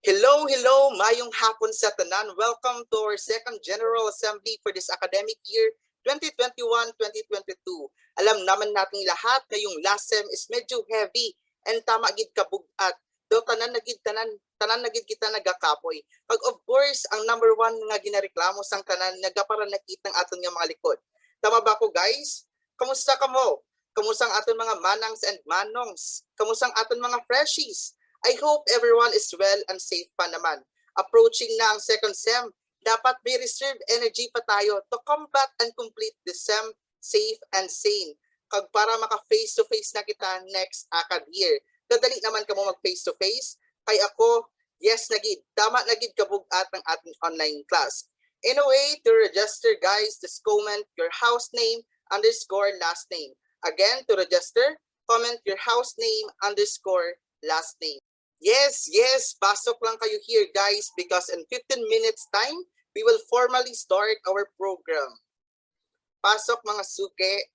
Hello, mayong hapon sa tanan. Welcome to our second General Assembly for this academic year 2021-2022. Alam naman nating lahat na yung last sem is medyo heavy and tama gid kabugat. Do tanan na gid kita nagakapoy. Pag of course, ang number one nga ginareklamo sang tanan nagapara nakitang aton nga mga likod. Tama ba ko guys? Kamusta kamo? Kamusta ang aton mga manangs and manongs? Kamusta ang aton mga freshies? I hope everyone is well and safe pa naman. Approaching na ang second sem, dapat may reserved energy pa tayo to combat and complete the sem safe and sane. Kag para maka face-to-face na kita next acad year. Dadali naman kamo mag face-to-face. Kay ako, yes nagid, tama nagid kabugat ng ating online class. Anyway, to register guys, just comment your house name underscore last name. Again, to register, comment your house name underscore last name. Yes, pasok lang kayo here guys because in 15 minutes time, we will formally start our program. Pasok mga suke.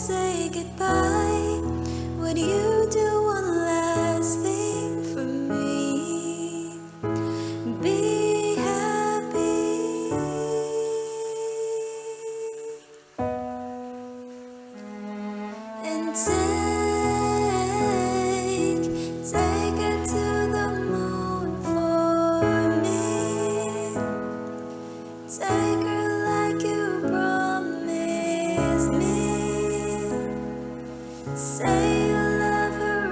say goodbye, would you do one last thing for me? Be happy and take it to the moon for me. Take her like you promised me. Say you love her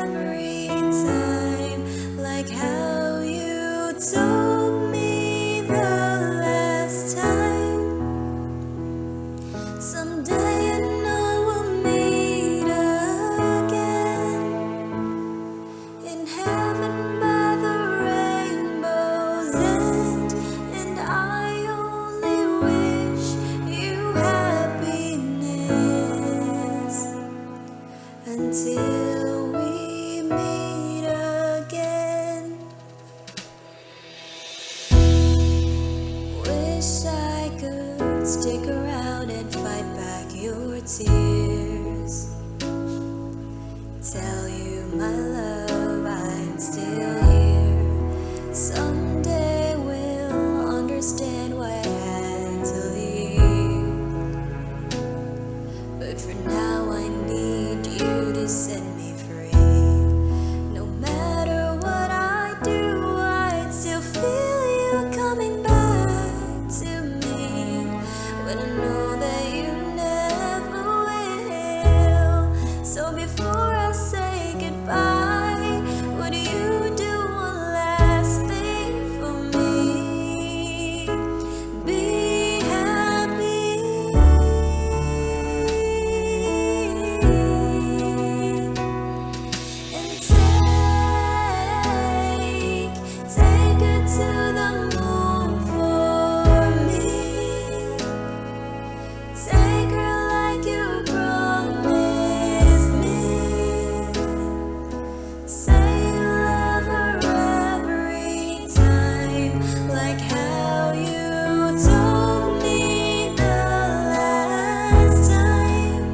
every time, like how you told me the last time. Someday I know we'll meet again in heaven by the rainbow's end, and I only wish you happiness until we meet again. Wish I could stick around and fight back your tears. Tell you my love, I'm still here. Someday we'll understand why I had to leave. But for now I need you to set me free. No matter what I do, I'd still feel you coming back to me. But I know that you never will. So before I say goodbye, would you do one last thing for me? Be happy and take it to the moon for me. Take her like you promised me. Say you love her every time, like how you told me the last time.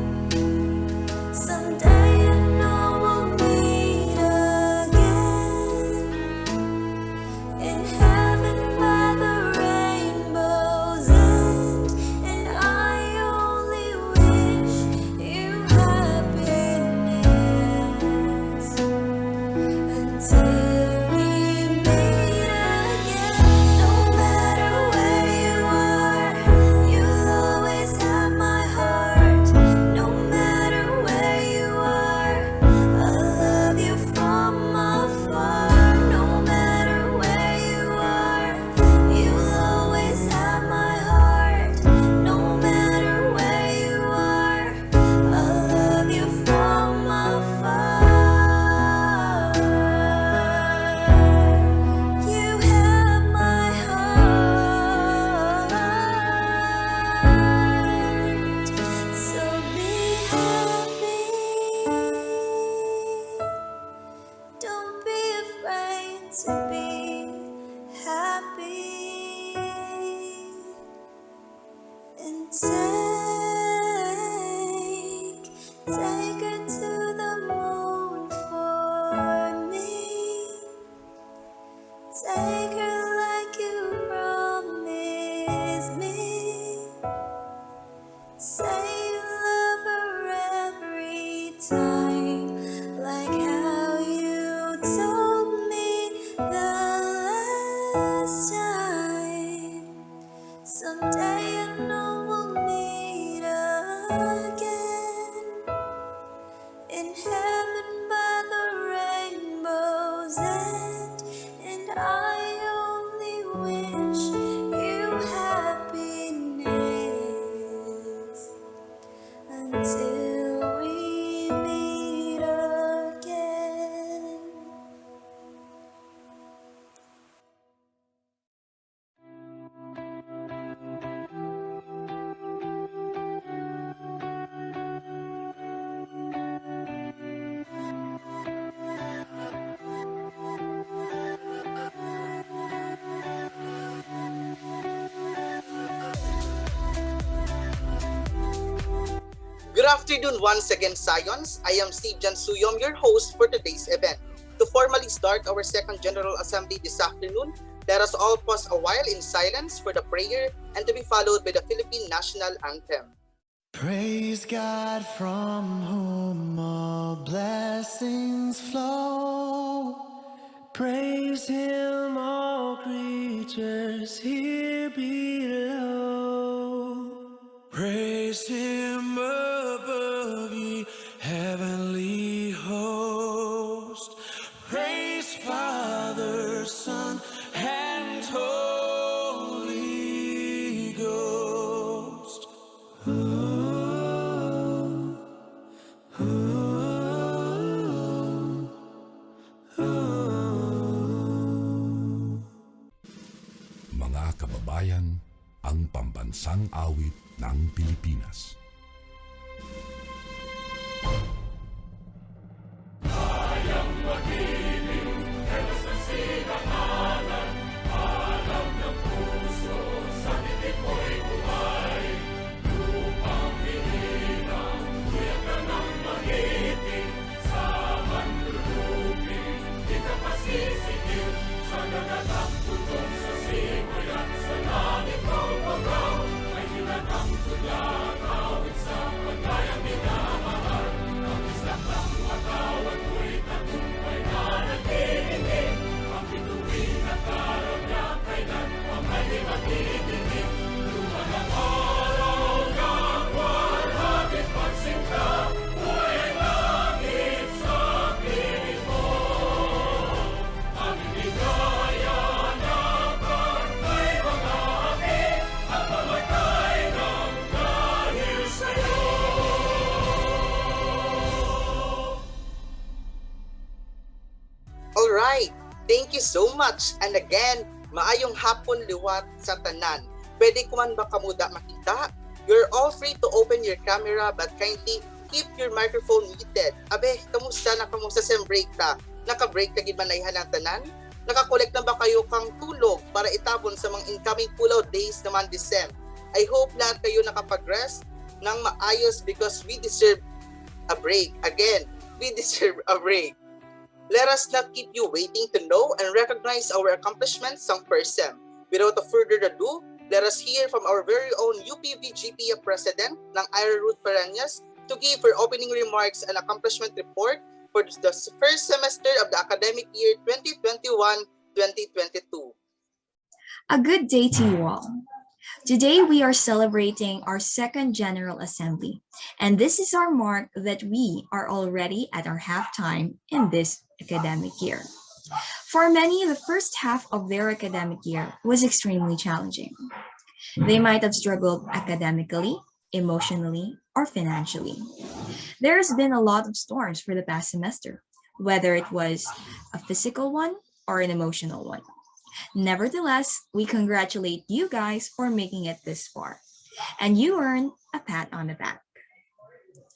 Someday I know we'll meet again in heaven by the rainbow's end, and I only wish you happiness until we meet again. No matter where you are, you'll always have my heart. No matter where you are, I love you from afar. No matter where you are, you'll always have my heart. No matter where you are, I love you from afar. You have my heart, so be happy. Don't be afraid to be happy and take it to the moon for me. Take her like you promised me. Say you love her every time, like how you told me the last time. Someday I know we'll meet again in heaven by the rainbow's end, and I only wish you happiness until we meet Good afternoon once again, Scions. I am Steve Jan Suyom, your host for today's event. To formally start our second General Assembly this afternoon, let us all pause a while in silence for the prayer and to be followed by the Philippine National Anthem. Praise God from whom all blessings flow. Praise Him, all creatures here below. Praise Him above, ye heavenly host. Praise Father, Son, and Holy Ghost. Mga kababayan, ang pambansang awit ng Pilipinas. Alright, thank you so much. And again, maayong hapon liwat sa tanan. Pwede ko man ba kamuda makita? You're all free to open your camera but kindly keep your microphone muted. Abe, kamusta na kamusta sa break ta? Naka-break ka gid man ng tanan? Nakakolekt na ba kayo kang tulog para itabon sa mga incoming pull-out days naman Decem? I hope lahat kayo nakapag-rest ng maayos because we deserve a break. Again, we deserve a break. Let us not keep you waiting to know and recognize our accomplishments ang PERSEM. Without a further ado, let us hear from our very own UPV GPIA President ng Ira Ruth Parañas to give her opening remarks and accomplishment report for the first semester of the academic year 2021-2022. A good day to you all. Today we are celebrating our second General Assembly, and this is our mark that we are already at our halftime in this academic year. For many, the first half of their academic year was extremely challenging. They might have struggled academically, emotionally, or financially. There has been a lot of storms for the past semester, whether it was a physical one or an emotional one. Nevertheless, we congratulate you guys for making it this far, and you earn a pat on the back.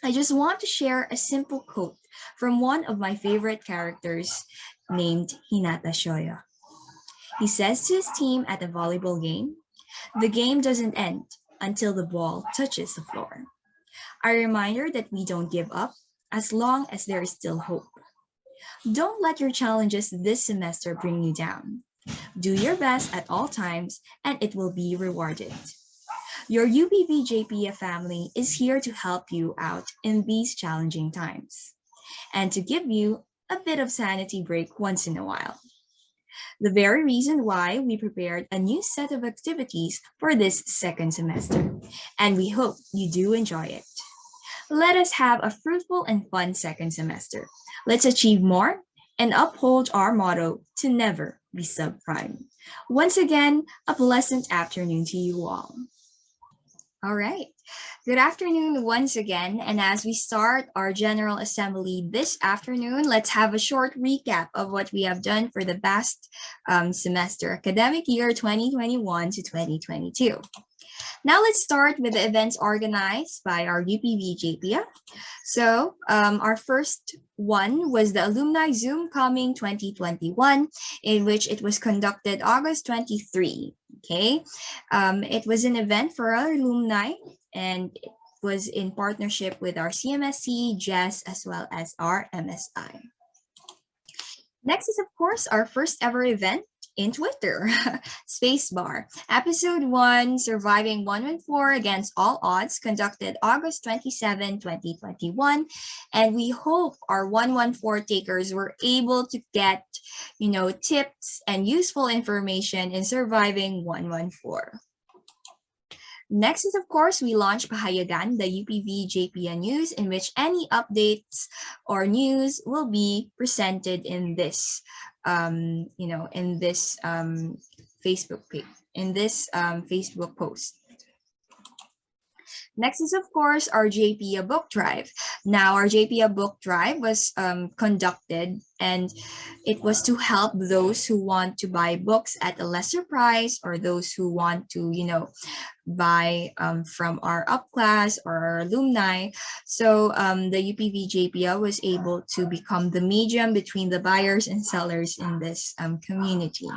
I just want to share a simple quote from one of my favorite characters named Hinata Shoya. He says to his team at a volleyball game, "The game doesn't end until the ball touches the floor." A reminder that we don't give up as long as there is still hope. Don't let your challenges this semester bring you down. Do your best at all times and it will be rewarded. Your UPV JPIA family is here to help you out in these challenging times and to give you a bit of sanity break once in a while. The very reason why we prepared a new set of activities for this second semester, and we hope you do enjoy it. Let us have a fruitful and fun second semester. Let's achieve more and uphold our motto to never be subprime. Once again, a pleasant afternoon to you all. All right. Good afternoon once again. And as we start our General Assembly this afternoon, let's have a short recap of what we have done for the past semester, academic year 2021 to 2022. Now let's start with the events organized by our UPV JPIA. So our first one was the Alumni Zoom Coming 2021, in which it was conducted August 23. Okay, it was an event for our alumni, and was in partnership with our CMSC, JES, as well as our MSI. Next is, of course, our first ever event in Twitter, Spacebar. Episode 1, Surviving 114 Against All Odds, conducted August 27, 2021. And we hope our 114 takers were able to get, tips and useful information in surviving 114. Next is, of course, we launched Pahayagan, the UPV JPIA news, in which any updates or news will be presented in this, Facebook page, in this Facebook post. Next is, of course, our JPIA book drive. Now, our JPIA book drive was conducted, and it was to help those who want to buy books at a lesser price, or those who want to, buy from our up class or our alumni. So the UPV JPIA was able to become the medium between the buyers and sellers in this community.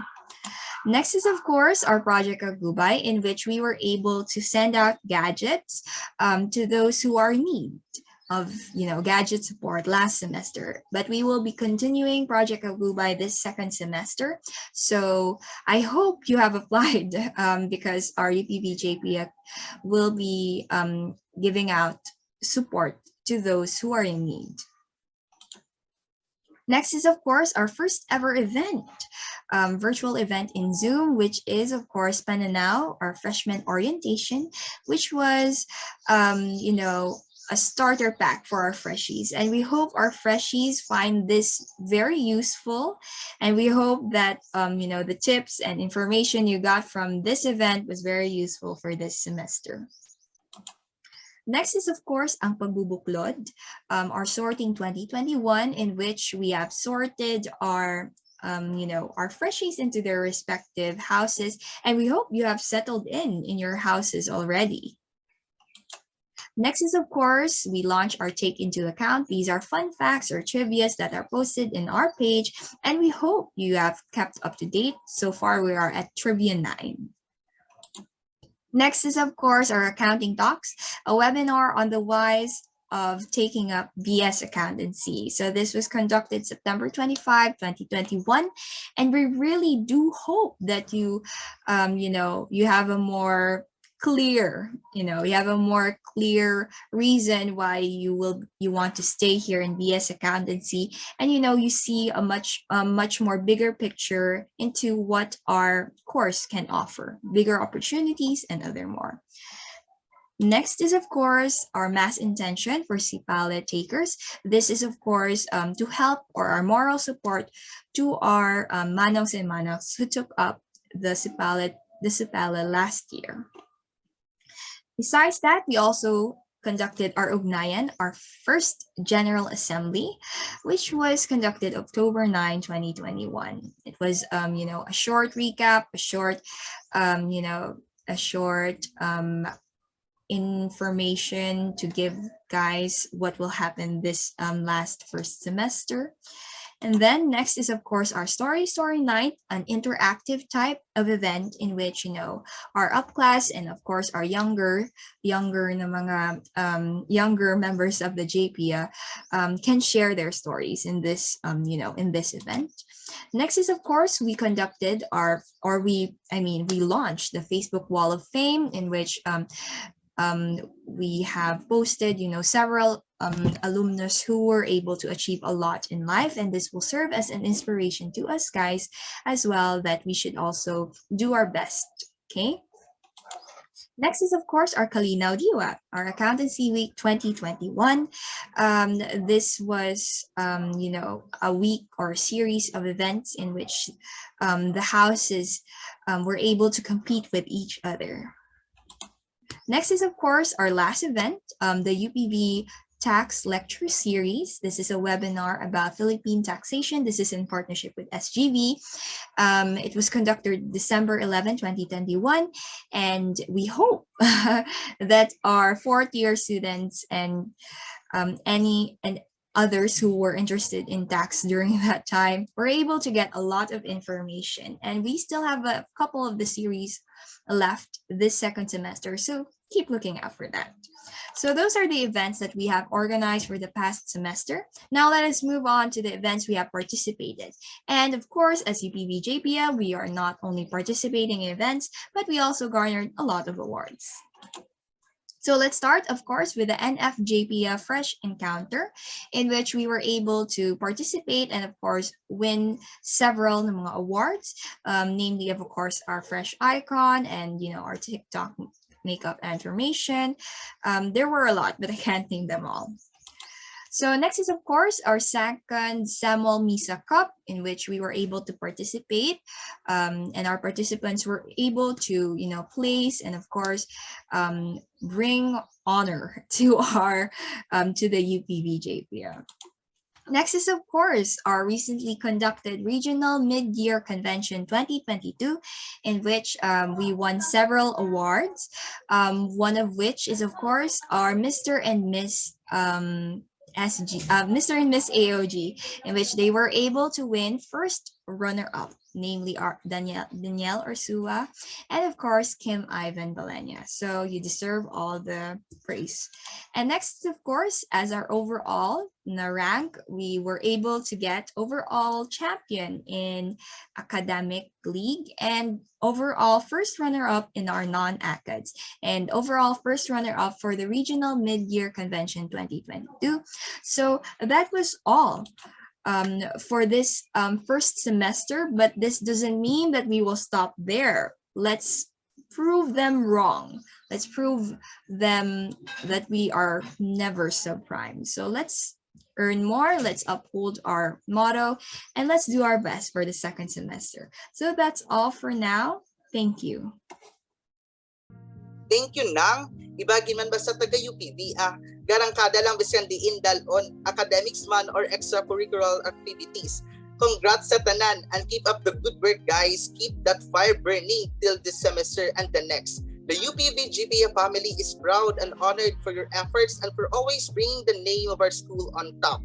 Next is, of course, our Project Agubay, in which we were able to send out gadgets to those who are in need of, gadget support last semester. But we will be continuing Project Agubay this second semester. So I hope you have applied because our UPV JPIA will be giving out support to those who are in need. Next is, of course, our first ever event, virtual event in Zoom, which is, of course, Pananaw, our freshman orientation, which was, a starter pack for our freshies. And we hope our freshies find this very useful. And we hope that, the tips and information you got from this event was very useful for this semester. Next is, of course, ang pagbubuklod, our sorting 2021, in which we have sorted our freshies into their respective houses. And we hope you have settled in your houses already. Next is, of course, we launch our Take Into Account. These are fun facts or trivias that are posted in our page, and we hope you have kept up to date. So far, we are at Trivia 9. Next is, of course, our Accounting Talks, a webinar on the whys of taking up BS Accountancy. So this was conducted September 25, 2021, and we really do hope that you have a more clear, reason why you want to stay here in BS Accountancy, and you see a much more bigger picture into what our course can offer, bigger opportunities and other more. Next is, of course, our mass intention for SIPALE takers. This is, of course, to help, or our moral support to our manongs and manaks who took up the SIPALE last year. Besides that, we also conducted our Ugnayan, our first General Assembly, which was conducted October 9, 2021. It was, a short recap, a short information to give guys what will happen this last first semester. And then next is, of course, our story night, an interactive type of event in which, our up class and, of course, our younger members of the JPIA can share their stories in this, in this event. Next is, of course, we conducted we launched the Facebook Wall of Fame, in which we have posted, several alumnus who were able to achieve a lot in life, and this will serve as an inspiration to us guys as well, that we should also do our best. Okay. Next is, of course, our Kalinaw Diwa, our Accountancy Week 2021. This was, a week or a series of events in which the houses were able to compete with each other. Next is, of course, our last event, the UPV Tax Lecture Series. This is a webinar about Philippine taxation. This is in partnership with SGV. It was conducted December 11, 2021, and we hope that our fourth-year students and others who were interested in tax during that time were able to get a lot of information. And we still have a couple of the series left this second semester. So keep looking out for that. So those are the events that we have organized for the past semester. Now let us move on to the events we have participated. And of course, as UPV JPIA, we are not only participating in events, but we also garnered a lot of awards. So let's start, of course, with the NFJPIA Fresh Encounter, in which we were able to participate and, of course, win several mga awards, namely, of course, our Fresh Icon and, our TikTok makeup information. There were a lot, but I can't name them all. So next is, of course, our second Samuel Misa Cup, in which we were able to participate, and our participants were able to, place and, of course, bring honor to our to the UPV JPIA. Next is, of course, our recently conducted Regional Mid-Year Convention 2022, in which we won several awards, one of which is, of course, our Mr. and Miss Mr. and Miss AOG, in which they were able to win first runner-up, namely our Danielle Ursua, and of course, Kim Ivan Balenya. So you deserve all the praise. And next, of course, as our overall rank, we were able to get overall champion in academic league and overall first runner-up in our non-acads, and overall first runner-up for the Regional Mid-Year Convention 2022. So that was all for this first semester, but this doesn't mean that we will stop there. Let's prove them wrong. Let's prove them that we are never subprime. So let's earn more, let's uphold our motto, and let's do our best for the second semester. So that's all for now. Thank you. Thank you, Nang. Ibagi man ba sa taga-UPV, garangkada lang bisan diindal on academics man or extracurricular activities. Congrats sa tanan and keep up the good work, guys. Keep that fire burning till this semester and the next. The UPV GPA family is proud and honored for your efforts and for always bringing the name of our school on top.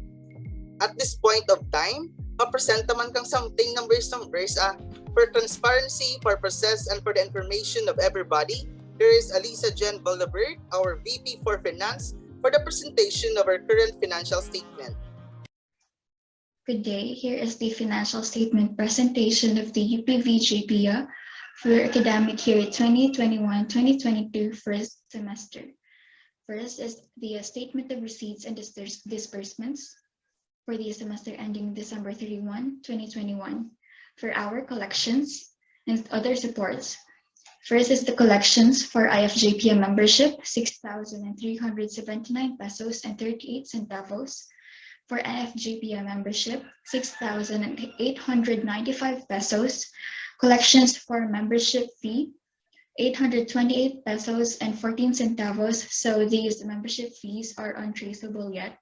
At this point of time, mapresenta man kang something numbers. For transparency purposes and for the information of everybody, there is Alisa Jen Bolavert, our VP for Finance, for the presentation of our current financial statement. Good day. Here is the financial statement presentation of the UPV JPIA for academic year 2021-2022 first semester. First is the statement of receipts and disbursements for the semester ending December 31, 2021 for our collections and other supports. First is the collections for IFJPIA membership, 6,379 pesos and 38 centavos. For NFJPIA membership, 6,895 pesos. Collections for membership fee, 828 pesos and 14 centavos. So these membership fees are untraceable yet.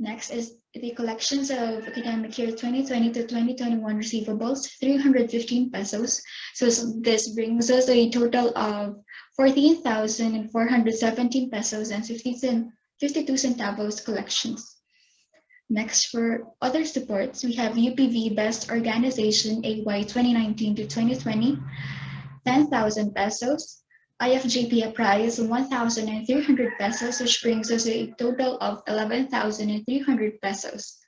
Next is the collections of academic year 2020 to 2021 receivables, 315 pesos. So this brings us a total of 14,417 pesos and 52 centavos collections. Next, for other supports, we have UPV Best Organization AY 2019 to 2020, 10,000 pesos. IFJPIA prize, 1,300 pesos, which brings us a total of 11,300 pesos.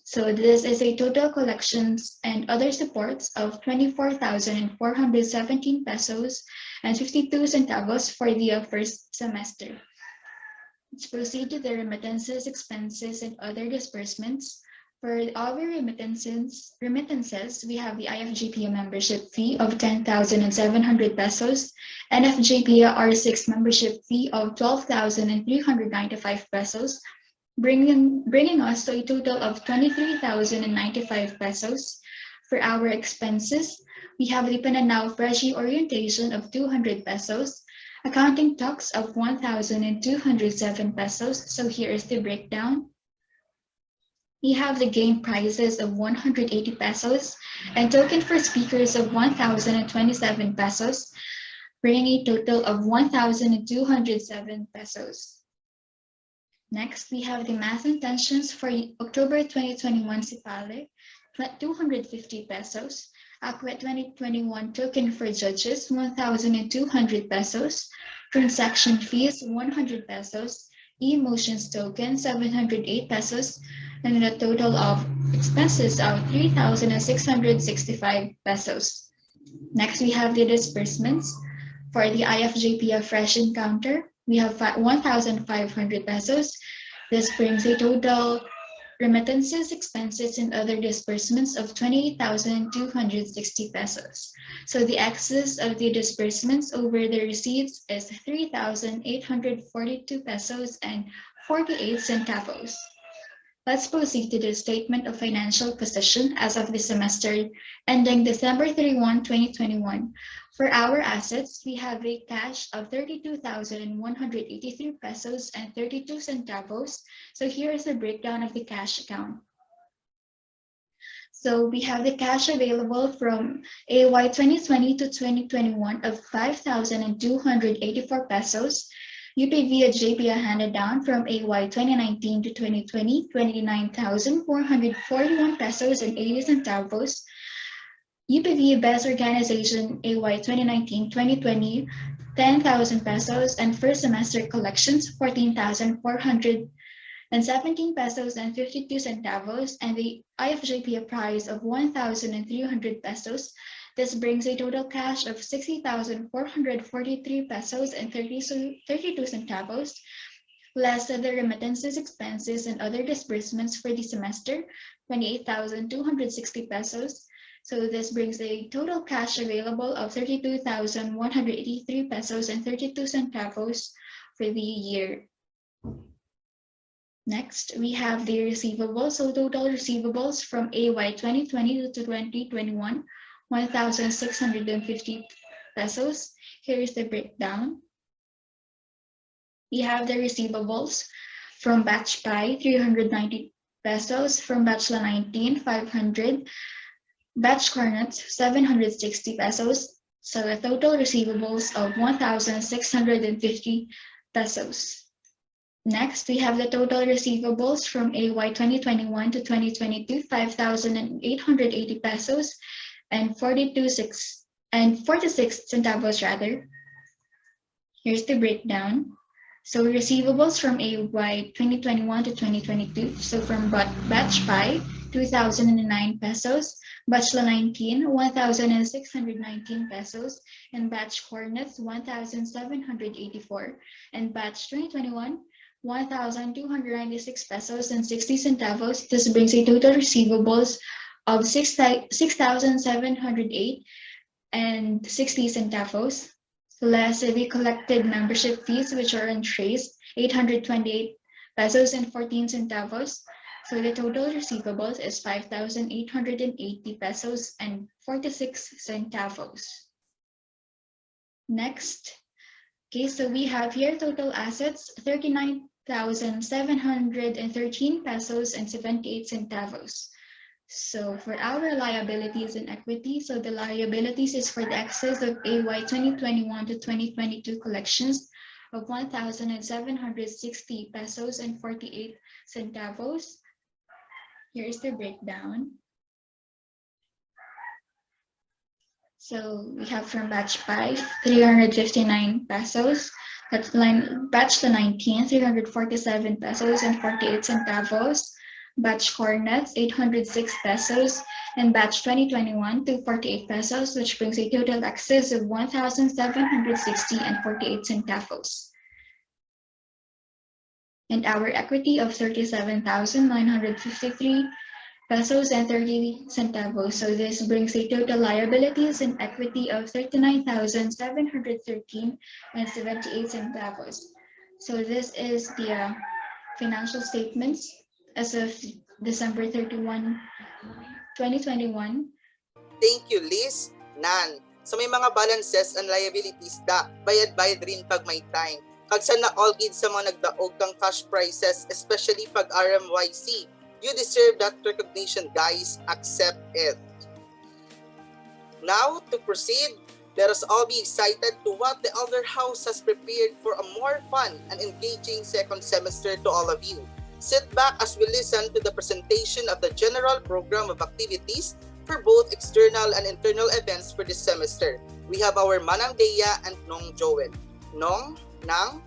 So this is a total collections and other supports of 24,417 pesos and 52 centavos for the first semester. Let's proceed to the remittances, expenses, and other disbursements. For our remittances, we have the IFJPIA membership fee of 10,700 pesos, NFJPIA R6 membership fee of 12,395 pesos, bringing us to a total of 23,095 pesos. For our expenses, we have the Pananaw Freshie orientation of 200 pesos, accounting tax of 1,207 pesos. So here is the breakdown. We have the game prizes of 180 pesos and token for speakers of 1,027 pesos, bringing a total of 1,207 pesos. Next, we have the math intentions for October 2021 Sipale, 250 pesos. Aqua 2021 token for judges, 1,200 pesos. Transaction fees 100 pesos, e-motions token 708 pesos, and a total of expenses of 3,665 pesos. Next, we have the disbursements. For the IFJPA Fresh Encounter, we have 1,500 pesos. This brings a total remittances, expenses, and other disbursements of 28,260 pesos. So the excess of the disbursements over the receipts is 3,842 pesos and 48 centavos. Let's proceed to the statement of financial position as of the semester ending December 31, 2021. For our assets, we have a cash of 32,183 pesos and 32 centavos. So here is the breakdown of the cash account. So we have the cash available from AY 2020 to 2021 of 5,284 pesos. UPV at JPIA handed down from AY 2019 to 2020, 29,441 pesos and 80 centavos. UPV Best Organization AY 2019-2020, 10,000 pesos, and first semester collections, 14,417 pesos and 52 centavos, and the IFJPA prize of 1,300 pesos. This brings a total cash of 60,443 pesos and 32 centavos, less the remittances, expenses, and other disbursements for the semester, 28,260 pesos. So this brings a total cash available of 32,183 pesos and 32 centavos for the year. Next, we have the receivables. So total receivables from AY 2020 to 2021, 1,650 pesos. Here is the breakdown. We have the receivables from Batch Pi, 390 pesos, from Batch La 19, 500, Batch Cornets, 760 pesos, so a total receivables of 1,650 pesos. Next, we have the total receivables from AY 2021 to 2022, 5,880 pesos and 46 centavos rather. Here's the breakdown. So receivables from AY 2021 to 2022, so from Batch Pi, 2,009 pesos, Batch La 19, 1,619 pesos, and Batch Cornets, 1,784, and Batch 2021, 1,296 pesos and 60 centavos. This brings a total receivables of 6,708 and 60 centavos, less the collected membership fees, which are untraced, 828 pesos and 14 centavos. So the total receivables is 5,880 pesos and 46 centavos. Next, okay, so we have here total assets, 39,713 pesos and 78 centavos. So for our liabilities and equity, so the liabilities is for the excess of AY 2021 to 2022 collections of 1,760 pesos and 48 centavos. Here's the breakdown. So we have from Batch 5, 359 pesos. That's Batch the 19, 347 pesos and 48 centavos. Batch Cornets, 806 pesos. And Batch 2021, 248 pesos, which brings a total excess of 1,760 and 48 centavos. And our equity of 37,953 pesos and 30 centavos. So this brings a total liabilities and equity of 39,713 and 78 centavos. So this is the financial statements as of December 31, 2021. Thank you, Liz. Nan, sa may mga balances and liabilities da, bayad-bayad rin pag may time. Kag sa na-all gid sa mga nagdaog kang cash prices, especially pag RMYC. You deserve that recognition, guys. Accept it. Now, to proceed, let us all be excited to what the Elder House has prepared for a more fun and engaging second semester to all of you. Sit back as we listen to the presentation of the general program of activities for both external and internal events for this semester. We have our Manang Dea and Nong Joel. Nong, Nang,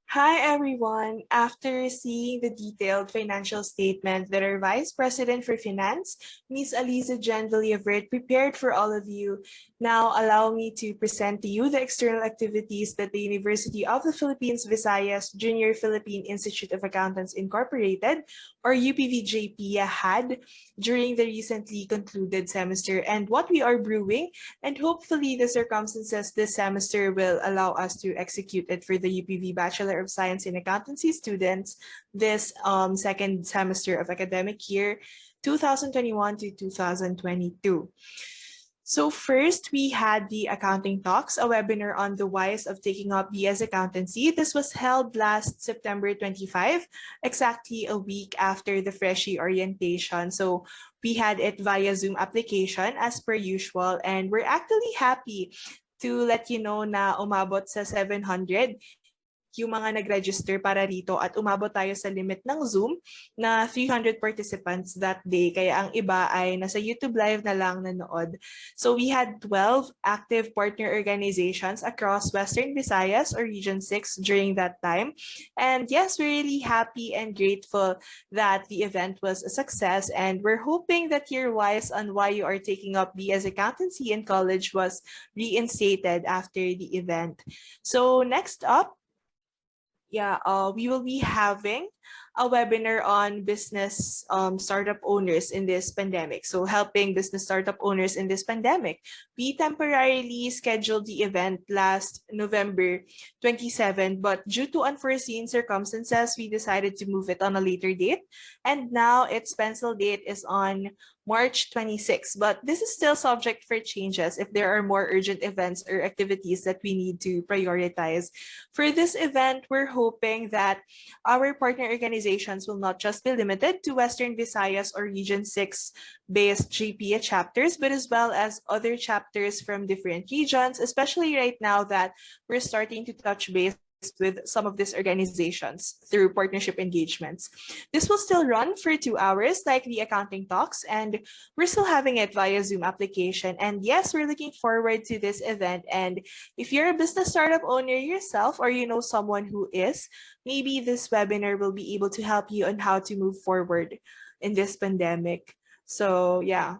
Hi everyone! After seeing the detailed financial statement that our Vice President for Finance, Ms. Aliza Jan Villavert, prepared for all of you, now allow me to present to you the external activities that the University of the Philippines Visayas Junior Philippine Institute of Accountants Incorporated, or UPV JPIA, had during the recently concluded semester and what we are brewing, and hopefully the circumstances this semester will allow us to execute it for the UPV Bachelor of Science in Accountancy students this second semester of academic year 2021 to 2022. So first, we had the Accounting Talks, a webinar on the whys of taking up BS Accountancy. This was held last September 25, exactly a week after the Freshie orientation. So we had it via Zoom application as per usual, and we're actually happy to let you know na umabot sa 700 yung mga nag-register para rito at umabot tayo sa limit ng Zoom na 300 participants that day. Kaya ang iba ay nasa YouTube Live na lang nanood. So we had 12 active partner organizations across Western Visayas or Region 6 during that time. And yes, we're really happy and grateful that the event was a success, and we're hoping that your whys on why you are taking up BS Accountancy in college was reinstated after the event. So next up, we will be having a webinar on business startup owners in this pandemic. So helping business startup owners in this pandemic. We temporarily scheduled the event last November 27, but due to unforeseen circumstances, we decided to move it on a later date. And now its pencil date is on March 26, but this is still subject for changes if there are more urgent events or activities that we need to prioritize. For this event, we're hoping that our partner organizations will not just be limited to Western Visayas or Region 6 based GPA chapters, but as well as other chapters from different regions, especially right now that we're starting to touch base with some of these organizations through partnership engagements. This will still run for 2 hours like the Accounting Talks, and we're still having it via Zoom application. And yes, we're looking forward to this event. And if you're a business startup owner yourself, or you know someone who is, maybe this webinar will be able to help you on how to move forward in this pandemic. So yeah.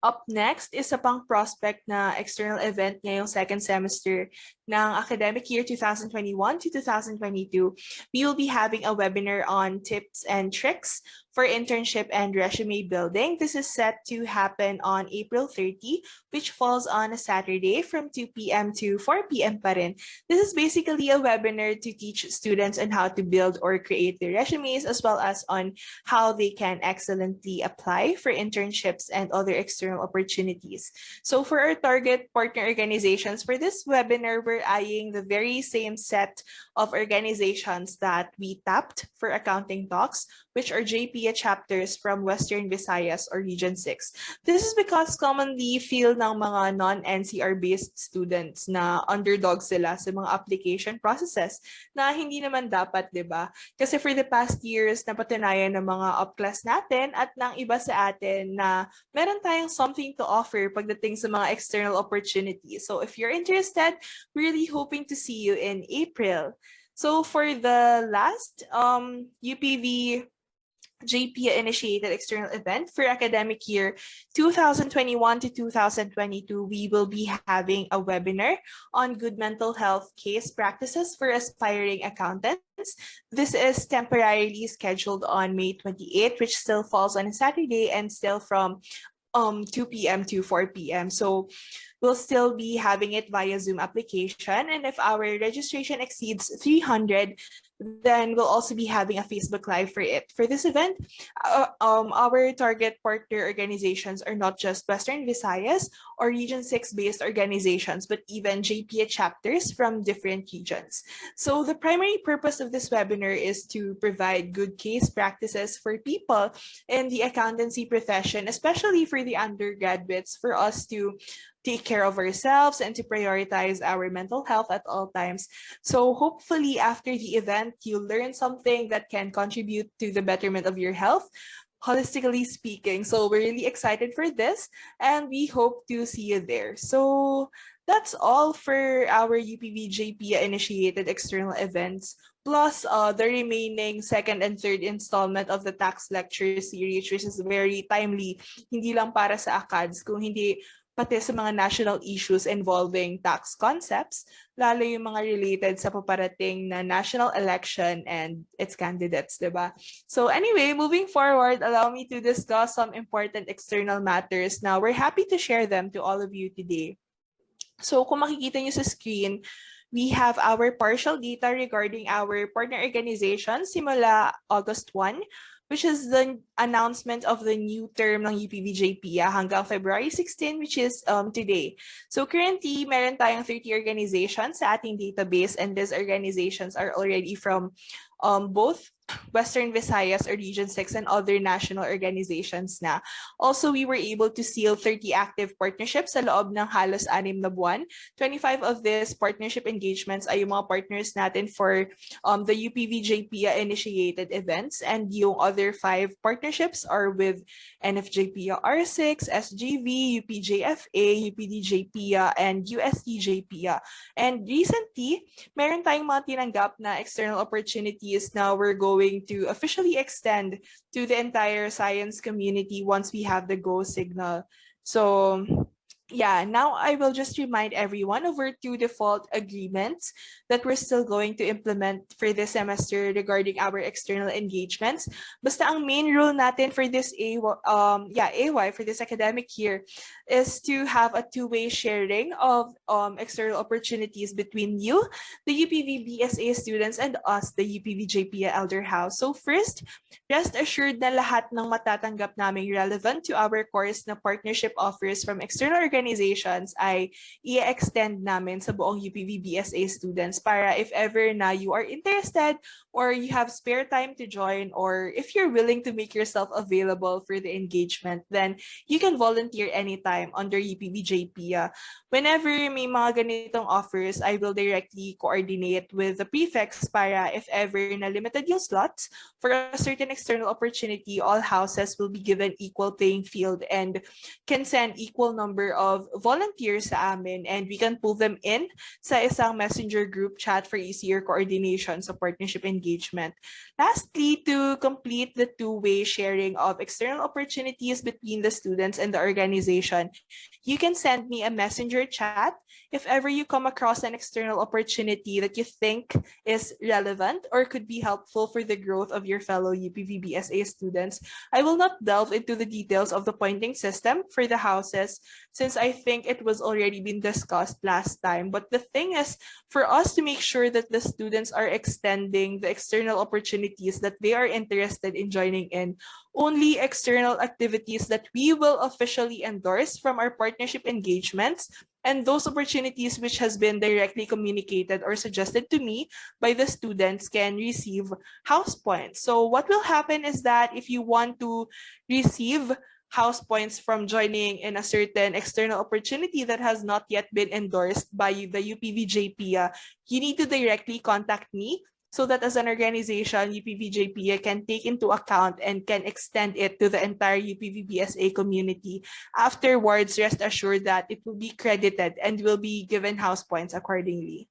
Up next is a pang prospect na external event ngayong second semester ng academic year 2021 to 2022. We will be having a webinar on tips and tricks for internship and resume building. This is set to happen on April 30, which falls on a Saturday from 2 p.m. to 4 p.m. pa rin. This is basically a webinar to teach students on how to build or create their resumes, as well as on how they can excellently apply for internships and other external opportunities. So for our target partner organizations for this webinar, we're eyeing the very same set of organizations that we tapped for Accounting Talks, which are JPIA chapters from Western Visayas or Region 6. This is because commonly feel ng mga non-NCR based students na underdog sila sa mga application processes na hindi naman dapat, di ba? Kasi for the past years, napatunayan ng mga up-class natin at ng iba sa atin na meron tayong something to offer pagdating sa mga external opportunities. So if you're interested, really hoping to see you in April. So for the last UPV JPIA initiated external event for academic year 2021 to 2022, we will be having a webinar on good mental health case practices for aspiring accountants. This is temporarily scheduled on May 28, which still falls on a Saturday and still from 2 p.m. to 4 p.m. So we'll still be having it via Zoom application. And if our registration exceeds 300, then we'll also be having a Facebook Live for it. For this event, our target partner organizations are not just Western Visayas or Region 6 based organizations, but even JPA chapters from different regions. So the primary purpose of this webinar is to provide good case practices for people in the accountancy profession, especially for the undergraduates, for us to take care of ourselves and to prioritize our mental health at all times. So hopefully after the event, you'll learn something that can contribute to the betterment of your health, holistically speaking. So we're really excited for this and we hope to see you there. So that's all for our UPV JPIA initiated external events, plus the remaining second and third installment of the tax lecture series, which is very timely, hindi lang para sa ACADS, kung hindi pati sa mga national issues involving tax concepts, lalo yung mga related sa paparating na national election and its candidates, diba? So anyway, moving forward, allow me to discuss some important external matters. Now, we're happy to share them to all of you today. So kung makikita nyo sa screen, we have our partial data regarding our partner organization simula August 1, which is the announcement of the new term ng UPV JPIA hanggang February 16, which is today. So currently, meron tayong 30 organizations sa ating database, and these organizations are already from both Western Visayas or Region 6 and other national organizations na. Also, we were able to seal 30 active partnerships sa loob ng halos 6 na buwan. 25 of these partnership engagements ay yung mga partners natin for the UPV JPIA initiated events, and yung other 5 partnerships are with NFJPIA R6, SGV, UPJFA, UPDJPIA, and USTJPIA. And recently, meron tayong mga tinanggap na external opportunities na we're going to officially extend to the entire science community once we have the go signal. So yeah, now I will just remind everyone of our 2 default agreements that we're still going to implement for this semester regarding our external engagements. Basta ang main rule natin for this AY for this academic year is to have a two-way sharing of external opportunities between you, the UPV BSA students, and us, the UPV JPIA Elder House. So first, rest assured na lahat ng matatanggap namin relevant to our course na partnership offers from external organizations ay i-extend namin sa buong UPV BSA students para if ever na you are interested or you have spare time to join, or if you're willing to make yourself available for the engagement, then you can volunteer anytime under UPV JPIA. Whenever may mga ganitong offers, I will directly coordinate with the prefects para if ever na limited yung slots for a certain external opportunity, all houses will be given equal playing field and can send equal number of volunteers sa amin, and we can pull them in sa isang messenger group chat for easier coordination sa partnership engagement. Lastly, to complete the two-way sharing of external opportunities between the students and the organization, you can send me a messenger chat if ever you come across an external opportunity that you think is relevant or could be helpful for the growth of your fellow UPV BSA students. I will not delve into the details of the pointing system for the houses since I think it was already been discussed last time. But the thing is, for us to make sure that the students are extending the external opportunities that they are interested in joining in, only external activities that we will officially endorse from our partnership engagements, and those opportunities which has been directly communicated or suggested to me by the students can receive house points. So what will happen is that if you want to receive house points from joining in a certain external opportunity that has not yet been endorsed by the UPV JPIA, you need to directly contact me so that as an organization, UPV JPIA can take into account and can extend it to the entire UPV BSA community. Afterwards, rest assured that it will be credited and will be given house points accordingly.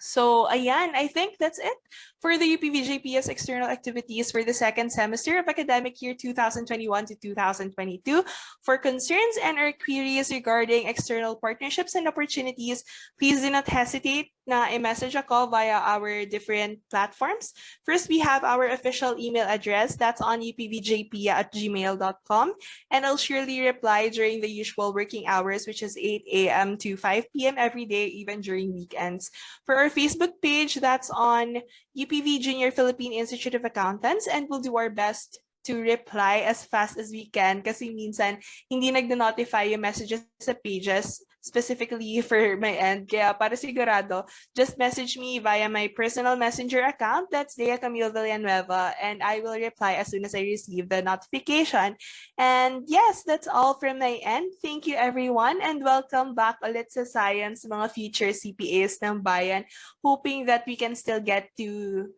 So, ayan, I think that's it for the UPV JPIA's external activities for the second semester of academic year 2021 to 2022. For concerns and or queries regarding external partnerships and opportunities, please do not hesitate na i-message ako via our different platforms. First, we have our official email address. That's on upvjpia@gmail.com. And I'll surely reply during the usual working hours, which is 8 a.m. to 5 p.m. every day, even during weekends. For our Facebook page, that's on UPV Junior Philippine Institute of Accountants, and we'll do our best to reply as fast as we can kasi minsan hindi nagda-notify yung messages sa pages specifically for my end. Kaya para sigurado, just message me via my personal messenger account. That's Dea Camille Villanueva, and I will reply as soon as I receive the notification. And yes, that's all from my end. Thank you everyone, and welcome back ulit sa Science, mga future CPAs ng bayan. Hoping that we can still get to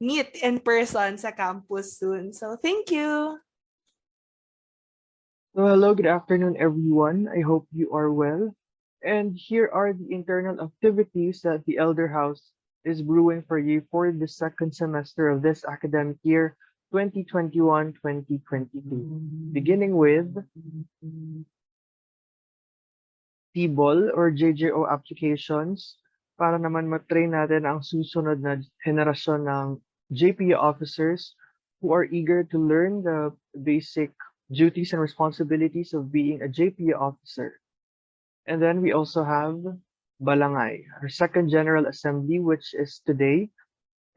meet in person sa campus soon. So thank you. So hello, good afternoon everyone. I hope you are well. And here are the internal activities that the Elder House is brewing for you for the second semester of this academic year, 2021-2022. Beginning with TBOL or JJO applications para naman matrain natin ang susunod na henerasyon ng JPIA officers who are eager to learn the basic duties and responsibilities of being a JPIA officer. And then we also have Balangay, our second General Assembly, which is today.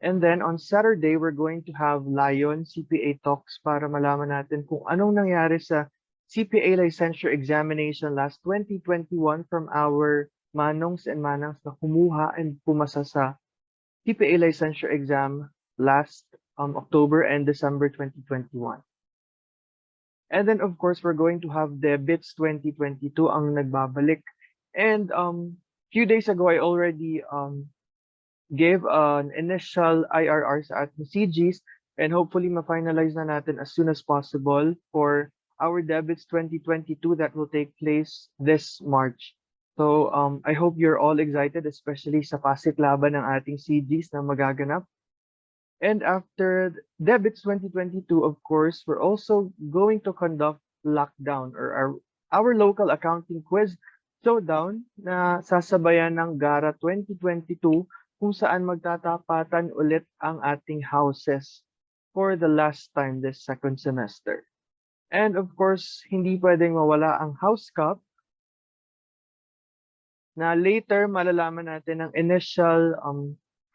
And then on Saturday, we're going to have Lion CPA talks para malaman natin kung anong nangyari sa CPA licensure examination last 2021 from our manongs and manangs na kumuha and pumasa sa CPA licensure exam last October and December 2021. And then, of course, we're going to have Debits 2022 ang nagbabalik. And few days ago, I already gave an initial IRR sa ating CGs and hopefully ma-finalize na natin as soon as possible for our Debits 2022 that will take place this March. So I hope you're all excited, especially sa pasit-laban ng ating CGs na magaganap. And after Debits 2022, of course, we're also going to conduct Lockdown or our local accounting quiz showdown na sasabayan ng GARA 2022 kung saan magtatapatan ulit ang ating houses for the last time this second semester. And of course, hindi pwedeng mawala ang House Cup na later malalaman natin ang initial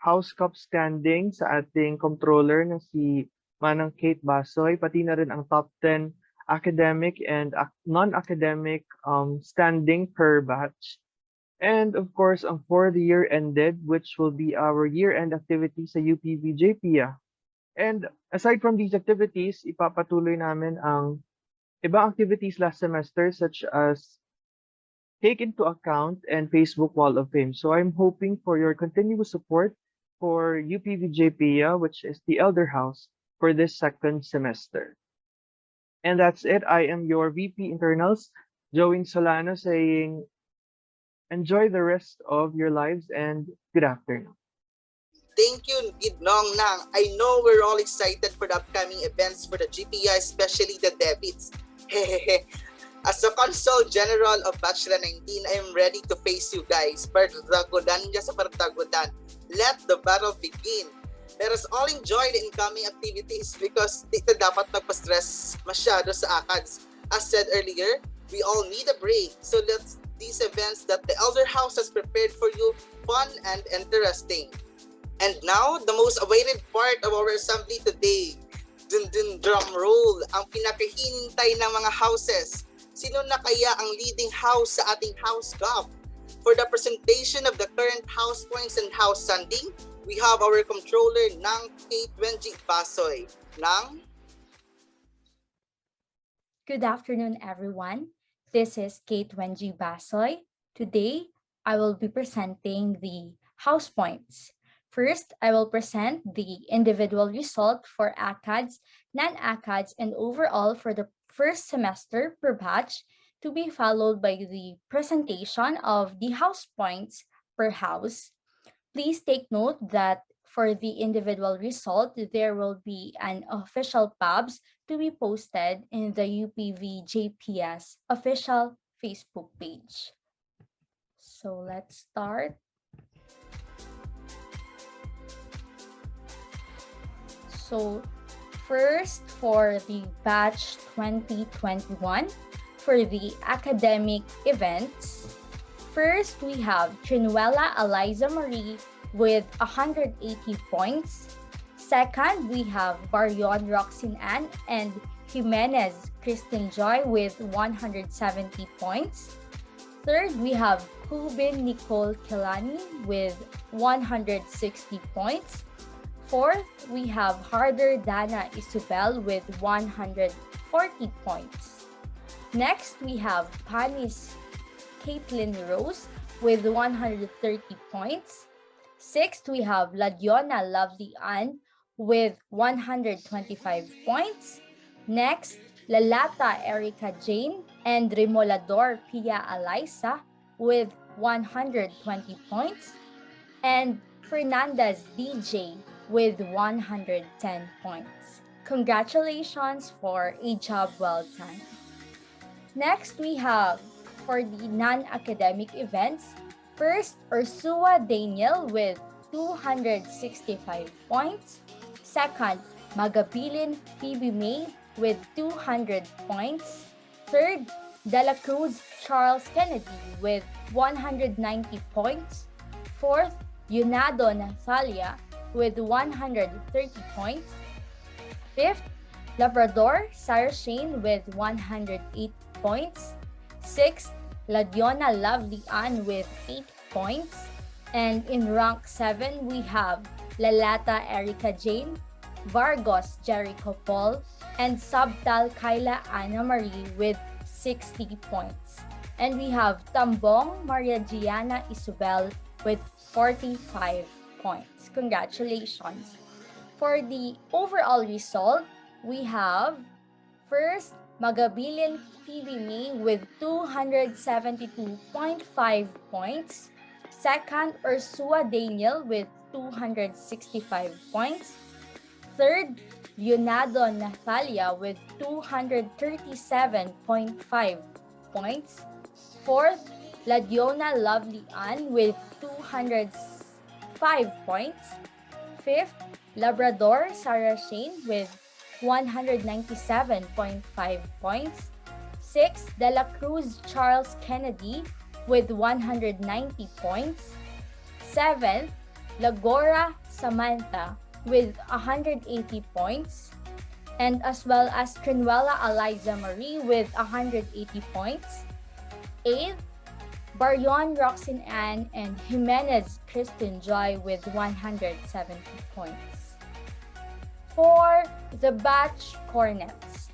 House Cup standing sa ating controller na si Manang Kate Basoy, pati na rin ang top 10 academic and non-academic standing per batch. And of course, ang for the year ended, which will be our year-end activity sa UPV JPIA. And aside from these activities, ipapatuloy namin ang ibang activities last semester such as Take Into Account and Facebook Wall of Fame. So I'm hoping for your continuous support for UPV JPIA, which is the Elder House, for this second semester. And that's it. I am your VP Internals, Joey Solano, saying enjoy the rest of your lives and good afternoon. Thank you, Gidnong Nang. I know we're all excited for the upcoming events for the GPI, especially the debits. As the Consul General of Bachelor 19, I am ready to face you guys. Partagodan niya sa partagodan. Let the battle begin. Let us all enjoy the incoming activities because dito dapat magpa-stress masyado sa ACADS. As said earlier, we all need a break. So let's these events that the Elder House has prepared for you fun and interesting. And now, the most awaited part of our assembly today. Dun dun drum roll, ang pinakahintay ng mga houses. Sino na kaya ang leading house sa ating House Cup? For the presentation of the current house points and house standing, we have our controller, Nang Kate Wenji Basoy. Nang? Good afternoon, everyone. This is Kate Wenji Basoy. Today, I will be presenting the house points. First, I will present the individual result for ACADS, non-ACADS, and overall for the first semester per batch, to be followed by the presentation of the house points per house. Please take note that for the individual result, there will be an official PABs to be posted in the UPV JPS official Facebook page. So let's start. So first, for the batch 2021, for the academic events, first we have Trinuela Eliza Marie with 180 points. Second, we have Barion Roxin Ann and Jimenez Kristen Joy with 170 points. Third, we have Kubin Nicole Kilani with 160 points. Fourth, we have Harder Dana Isabel with 140 points. Next, we have Panis Caitlin Rose with 130 points. Sixth, we have Ladiona Lovely Ann with 125 points. Next, Lalata Erica Jane and Remolador Pia Alisa with 120 points, and Fernandez DJ with 110 points. Congratulations for a job well done. Next, we have for the non-academic events, first, Ursua Daniel with 265 points. Second, Magabilin Phoebe May with 200 points. Third, Dela Cruz Charles Kennedy with 190 points. Fourth, Yunado Nathalia with 130 points. Fifth, Labrador Sarah Shane with 108 points. Sixth, Ladiona Lovely Ann with 8 points. And in rank 7, we have Lalata Erica Jane, Vargos Jericho Paul, and Sabtal Kyla Anna Marie with 60 points. And we have Tambong Maria Gianna Isabel with 45 points. Congratulations. For the overall result, we have first, Magabilin Phoebe May with 272.5 points. Second, Ursua Daniel with 265 points. Third, Leonardo Nathalia with 237.5 points. Fourth, Ladiona Lovely Ann with 205 points. Fifth, Labrador Sarah Shane with 197.5 points. Sixth, Dela Cruz Charles Kennedy with 190 points. Seventh, Lagora Samantha with 180 points. And as well as Trinuela Eliza Marie with 180 points. Eighth, Baryon Roxin Ann and Jimenez Kristen Joy with 170 points. For the batch cornets.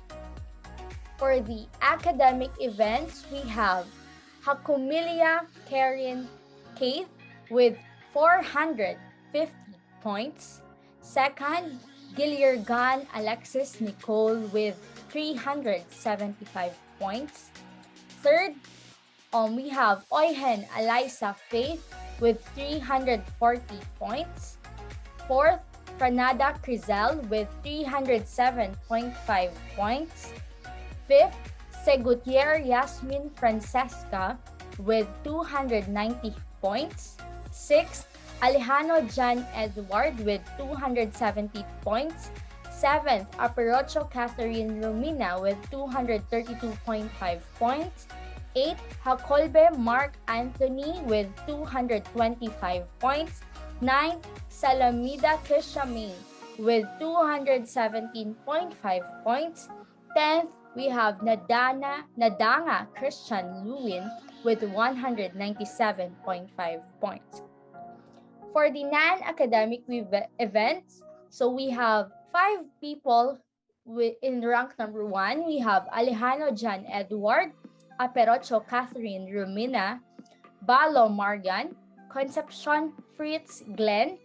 For the academic events, we have Hakumilia Karen Keith with 450 points. Second, Giliergan Alexis Nicole with 375 points. Third, we have Oyhen Eliza Faith with 340 points. Fourth, Franada Crizel with 307.5 points. Fifth, Segutier Yasmin Francesca with 290 points. Sixth, Alejandro Jan Edward with 270 points. Seventh, Aparocho Catherine Romina with 232.5 points. Eighth, Hakolbe Mark Anthony with 225 points. Ninth, Salamida Krishami with 217.5 points. 10th, we have Nadanga Christian Lewin with 197.5 points. For the non-academic events, so we have 5 people in rank number 1. We have Alejandro Jan Edward, Aperocho Catherine Romina, Balo Marian, Concepcion Fritz Glenn,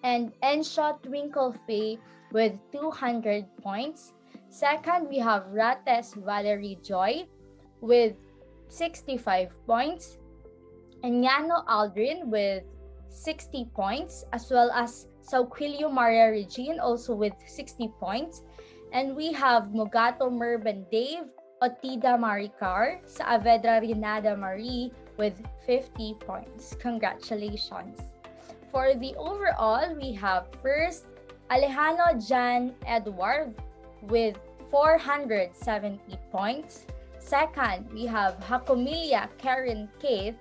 and Ensha Twinkle Faye with 200 points. Second, we have Rates Valerie Joy with 65 points, and Yano Aldrin with 60 points, as well as Sauquilio Maria Regine also with 60 points. And we have Mugato Merban Dave, Otida Maricar, Saavedra Rinada Marie with 50 points. Congratulations. For the overall, we have first, Alejandro Jan Edward with 470 points. Second, we have Hakumilia Karen Keith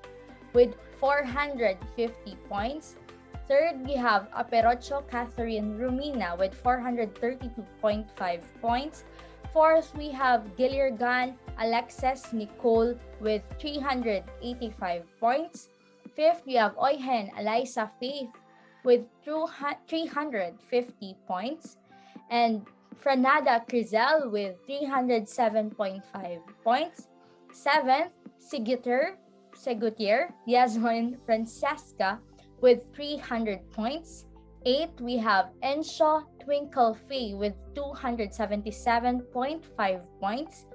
with 450 points. Third, we have Aperocho Catherine Romina with 432.5 points. Fourth, we have Giliergan Alexis Nicole with 385 points. Fifth, we have Oyhen Eliza Faith with 350 points. And Franada Crizel with 307.5 points. Seventh, Segutier Yasmin Francesca with 300 points. Eighth, we have Enshaw Twinkle Faye with 277.5 points.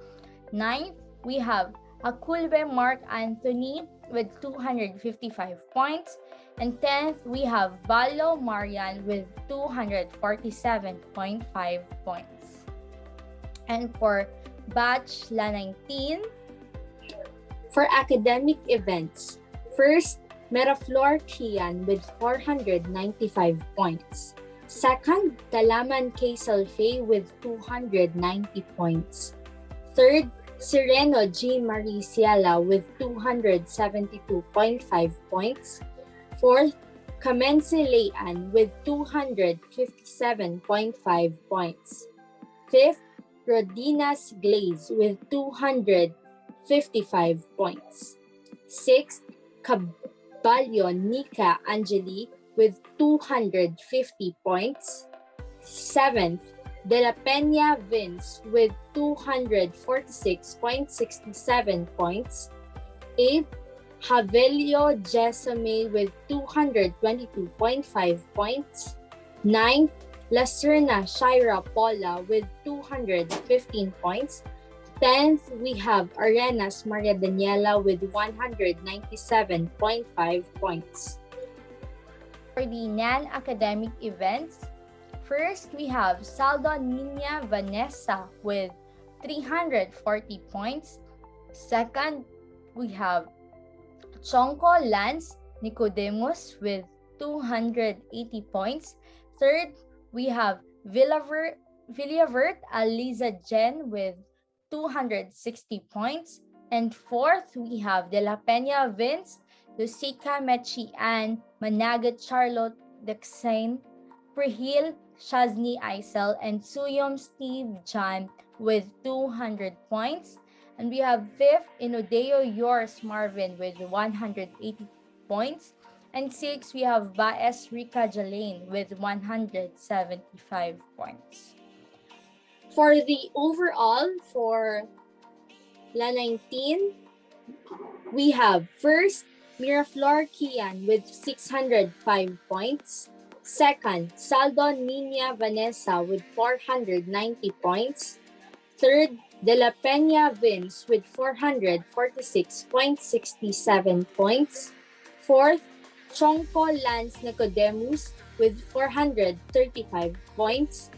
Ninth, we have Aculbe Mark Anthony with 255 points. And 10th, we have Balo Marian with 247.5 points. And for batch La 19, For academic events, first, Meraflor Kian with 495 points. Second, Talaman K. Salfe with 290 points. Third, Sereno G. Mariciala with 272.5 points. Fourth, Kamense Lean with 257.5 points. Fifth, Rodinas Glaze with 255 points. Sixth, Cabalyon Nika Angeli with 250 points. Seventh, De La Peña Vince with 246.67 points. Eighth, Javelio Jesame with 222.5 points. Ninth, Lacerna Shaira Paula with 215 points. 10th, we have Arenas Maria Daniela with 197.5 points. for the non-academic events, first, we have Saldo Nina Vanessa with 340 points. Second, we have Chonko Lance Nicodemus with 280 points. Third, we have Villavert Aliza Jen with 260 points. And fourth, we have De La Peña Vince, Lucica Mechi Ann, Managat Charlotte Dexane, Prehil Shazni Isel, and Suyom Steve John with 200 points. And we have fifth, Inodeo Yours Marvin with 180 points. And sixth, we have Baes Rika Jalaine with 175 points. For the overall for La 19, we have first, Miraflor Kian with 605 points. Second, Saldo Nina Vanessa with 490 points. Third, De La Peña Vince with 446.67 points. Fourth, Chonko Lance Nicodemus with 435 points.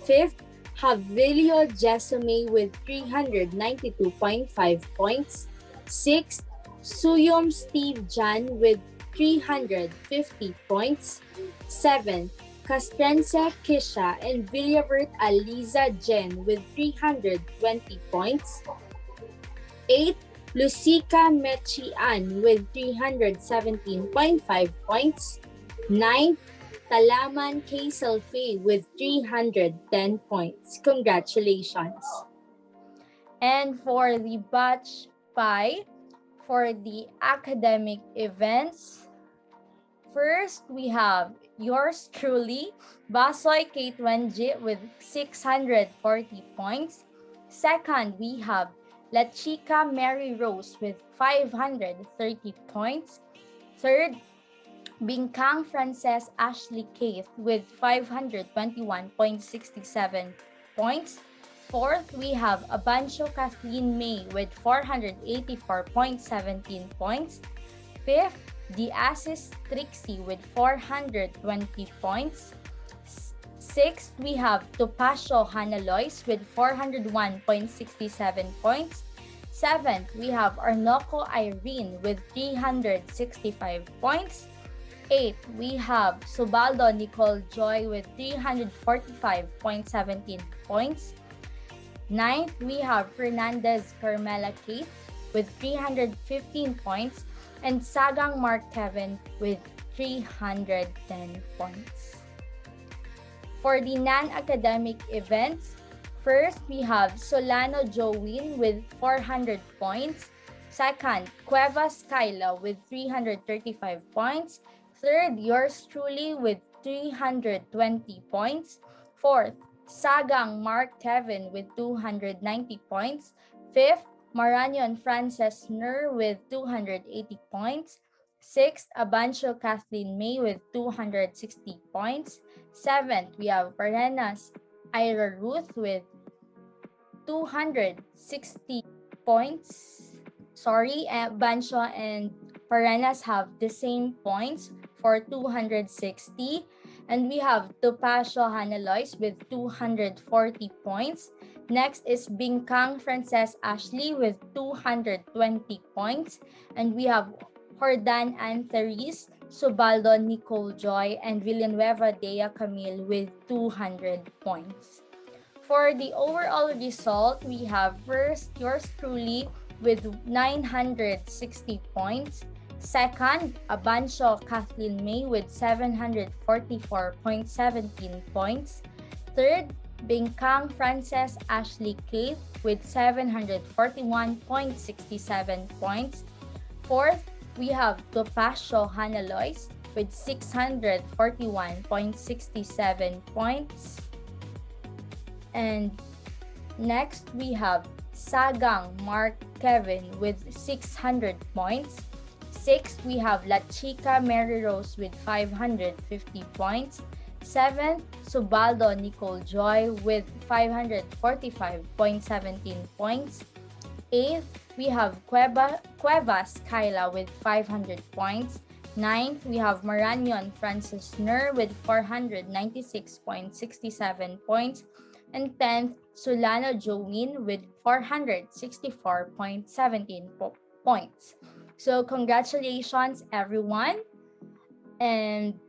Fifth, Javelio Jesome with 392.5 points. Sixth, Suyom Steve Jan with 350 points. Seventh, Castrense Kisha and Villavert Aliza Jen with 320 points. Eighth, Lucica Mechi Ann with 317.5 points. Ninth, Talaman K. Salfe with 310 points. Congratulations. And for the batch 5, for the academic events, first we have yours truly, Basoy Kate Wenji with 640 points. Second, we have La Chica Mary Rose with 530 points. Third, Bingkang Frances Ashley Keith with 521.67 points. Fourth, we have Abancho Kathleen May with 484.17 points. Fifth, The Assis Trixie with 420 points. Sixth, we have Topacio Hannah Lois with 401.67 points. Seventh, we have Arnoco Irene with 365 points. Eighth, we have Subaldo Nicole Joy with 345.17 points. Ninth, we have Fernandez Carmela Kate with 315 points. And Sagang Mark Kevin with 310 points. For the non-academic events, first, we have Solano Jowin with 400 points. Second, Cuevas Kyla with 335 points. Third, yours truly with 320 points. Fourth, Sagang Mark Kevin with 290 points. Fifth, Maranion Frances Nur with 280 points. Sixth, Abancho Kathleen May with 260 points. Seventh, we have Parenas Ira Ruth with 260 points. sorry, Bancho and Parenas have the same points for 260. And we have Topacio Hanalois with 240 points. Next is Bingkang Frances Ashley with 220 points. And we have Hordan Ann Therese, Subaldo Nicole Joy, and Villanueva Dea Camille with 200 points. For the overall result, we have first yours truly with 960 points. Second, Abansio Kathleen May with 744.17 points. Third, Bingkang Frances Ashley Kate with 741.67 points. Fourth, we have Topacio Hanalois with 641.67 points. And next, we have Sagang Mark Kevin with 600 points. Sixth, we have La Chica Mary Rose with 550 points. Seventh, Subaldo Nicole Joy with 545.17 points. Eighth, we have Cuevas Kyla with 500 points. Ninth, we have Maranyon Francis Nur with 496.67 points. And 10th, Solano Jolene with 464.17 points. So congratulations, everyone. And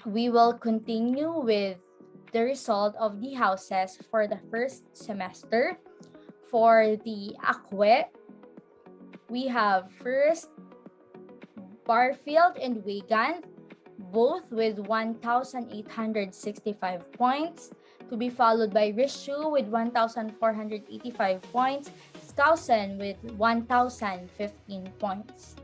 we will continue with the result of the houses for the first semester. For the Akwe, we have first Barfield and Wigan, both with 1,865 points, to be followed by Rishu with 1,485 points, Skousen with 1,015 points.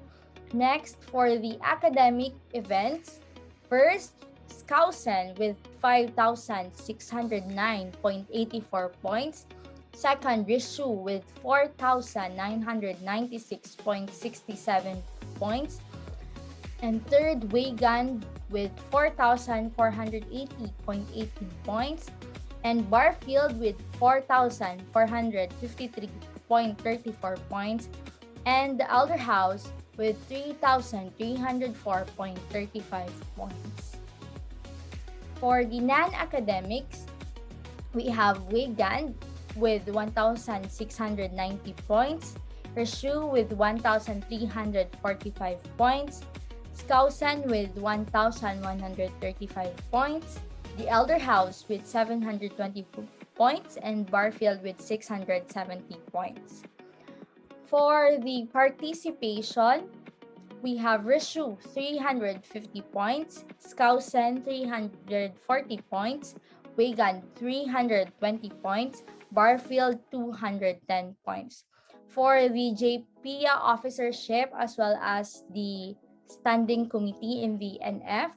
Next, for the academic events, first, Skousen with 5,609.84 points. Second, Rishu with 4,996.67 points. And third, Wigan with 4,480.18 points. And Barfield with 4,453.34 points. And the Elder House with 3,304.35 points. For the non-academics, we have Wigan with 1,690 points, Rishu with 1,345 points, Skousen with 1,135 points, the Elder House with 720 points, and Barfield with 670 points. For the participation, we have Rishu 350 points, Skousen 340 points, Wigan 320 points, Barfield 210 points. For the JPIA officership as well as the standing committee in the NF,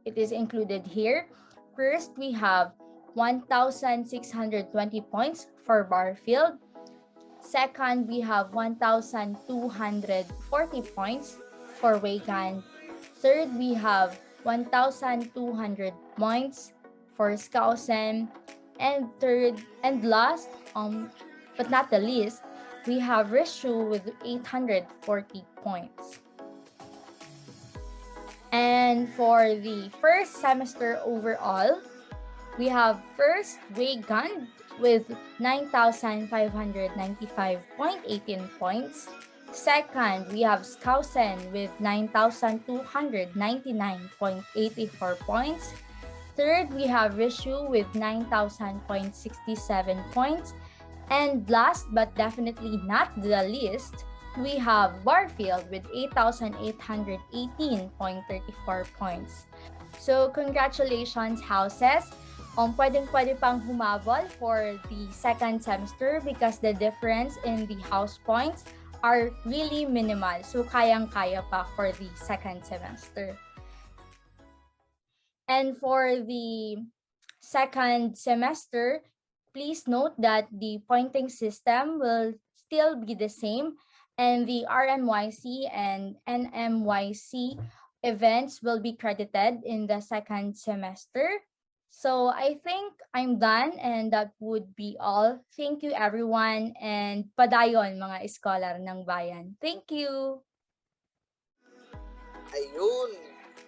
it is included here. First, we have 1,620 points for Barfield. Second, we have 1,240 points for Wigan. Third, we have 1,200 points for Skousen. And third and last, but not the least, we have Rishu with 840 points. And for the first semester overall, we have first Wigan with 9,595.18 points. Second, we have Skousen with 9,299.84 points. Third, we have Rishu with 9,000.67 points. And last but definitely not the least, we have Barfield with 8,818.34 points. So congratulations, houses. Pwedeng-pwede pang humabol for the second semester because the difference in the house points are really minimal. So kayang-kaya pa for the second semester. And for the second semester, please note that the pointing system will still be the same, and the RMYC and NMYC events will be credited in the second semester. So I think I'm done and that would be all. Thank you everyone and padayon mga scholar ng bayan. Thank you. Ayun.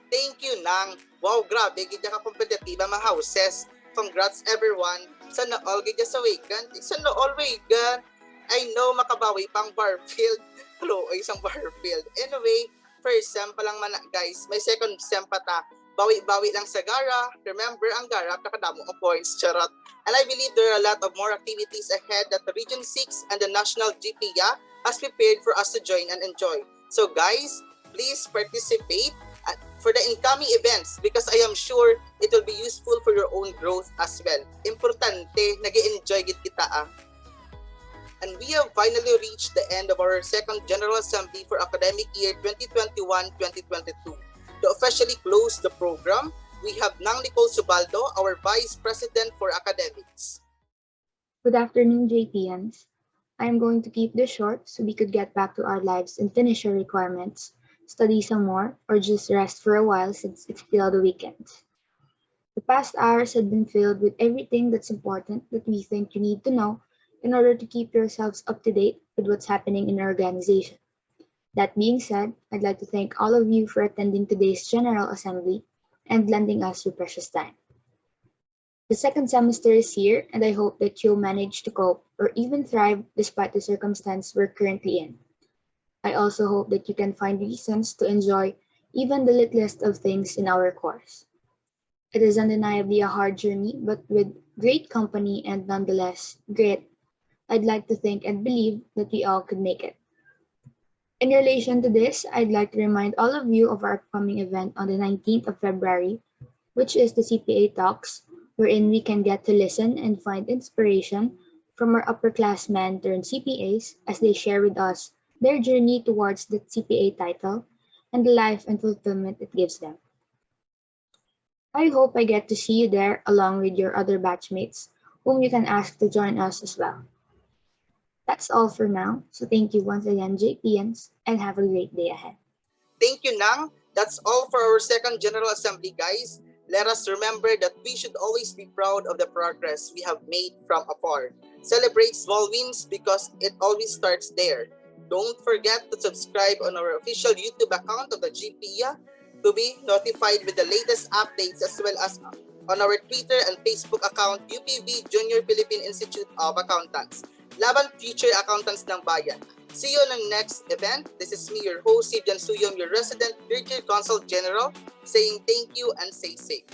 Thank you, Nang. Wow, grabe, gidya ka kompetitiba mga houses. Congrats everyone. Sana all gidya sa Wagan. Sana all Wagan. I know makabawi pang Barfield. Hello, ay isang Barfield. Anyway, first sem pa lang man guys. May second sem pa ta. Bawi-bawi lang sa Gara. Remember, ang Gara, nakadamo of points. Charot. And I believe there are a lot of more activities ahead that the Region 6 and the National GPIA has prepared for us to join and enjoy. So guys, please participate for the incoming events because I am sure it will be useful for your own growth as well. Importante, nag-enjoy gid kita And we have finally reached the end of our second General Assembly for academic year 2021-2022. To officially close the program, we have Nang Nicole Subaldo, our Vice President for Academics. Good afternoon, JPNs. I am going to keep this short so we could get back to our lives and finish our requirements, study some more, or just rest for a while since it's still the weekend. The past hours had been filled with everything that's important that we think you need to know in order to keep yourselves up to date with what's happening in our organization. That being said, I'd like to thank all of you for attending today's General Assembly and lending us your precious time. The second semester is here, and I hope that you'll manage to cope or even thrive despite the circumstance we're currently in. I also hope that you can find reasons to enjoy even the littlest of things in our course. It is undeniably a hard journey, but with great company and nonetheless great, I'd like to think and believe that we all could make it. In relation to this, I'd like to remind all of you of our upcoming event on the 19th of February, which is the CPA Talks, wherein we can get to listen and find inspiration from our upperclassmen turned CPAs as they share with us their journey towards the CPA title and the life and fulfillment it gives them. I hope I get to see you there along with your other batchmates, whom you can ask to join us as well. That's all for now, so thank you once again, JPNs, and have a great day ahead. Thank you, Nang. That's all for our second General Assembly, guys. Let us remember that we should always be proud of the progress we have made from afar. Celebrate small wins because it always starts there. Don't forget to subscribe on our official YouTube account of the GPIA to be notified with the latest updates as well as on our Twitter and Facebook account UPV Junior Philippine Institute of Accountants. Laban future accountants ng bayan. See you on the next event. This is me, your host, si Jan Suyom, your resident third-year Consul General, saying thank you and stay safe.